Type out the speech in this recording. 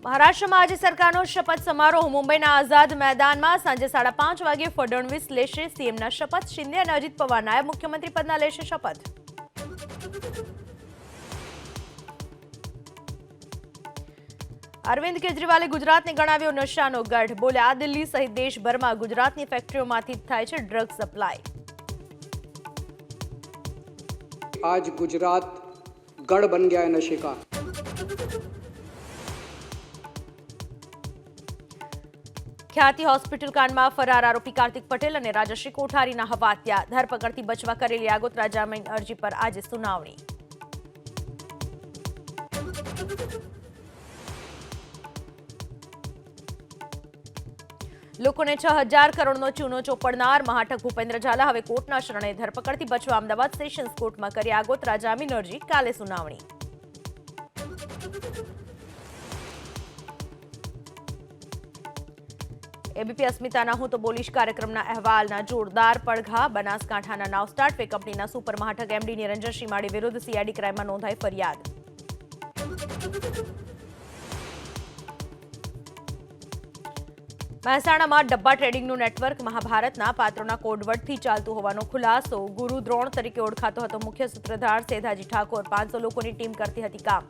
મહારાષ્ટ્રમાં આજે સરકારનો શપથ સમારોહ મુંબઈના આઝાદ મેદાનમાં સાંજે 5:30 વાગે ફડણવીસ લેશે સીએમના શપથ. શિંદે અને અજીત પવાર નાયબ મુખ્યમંત્રી પદના લેશે શપથ. અરવિંદ કેજરીવાલે ગુજરાતને ગણાવ્યો નશાનો ગઢ. બોલ્યા, દિલ્હી સહિત દેશભરમાં ગુજરાતની ફેક્ટરીઓમાંથી થાય છે ડ્રગ સપ્લાય. आज गुजरात गढ़ बन गया है नशे का। ખ્યાતિ હોસ્પિટલ કાંડમાં ફરાર આરોપી કાર્તિક પટેલ અને રાજશ્રી કોઠારીના હવાત્યા. ધરપકડથી બચવા કરેલી આગોતરા જામીન અરજી પર આજે સુનાવણી. લોકોને 6,000 કરોડનો ચૂનો ચોપડનાર મહાઠગ ભૂપેન્દ્ર ઝાલા હવે કોર્ટના શરણે. ધરપકડથી બચવા અમદાવાદ સેશન્સ કોર્ટમાં કરી આગોતરા જામીન અરજી. કાલે સુનાવણી. એબીપી અસ્મિતાના હું તો બોલીશ કાર્યક્રમના અહેવાલના જોરદાર પડઘા. બનાસકાંઠાના નાવસ્ટાર્ટ કંપનીના સુપર મહાઠગ એમડી નિરંજન શ્રીમાળી વિરુદ્ધ સીઆઈડી ક્રાઇમમાં નોંધાઈ ફરિયાદ. મહેસાણામાં ડબ્બા ટ્રેડિંગનું નેટવર્ક મહાભારતના પાત્રોના કોડવર્ડથી ચાલતું હોવાનો ખુલાસો. ગુરુ દ્રોણ તરીકે ઓળખાતો હતો મુખ્ય સૂત્રધાર સેધાજી ઠાકોર. 500 લોકોની ટીમ કરતી હતી કામ.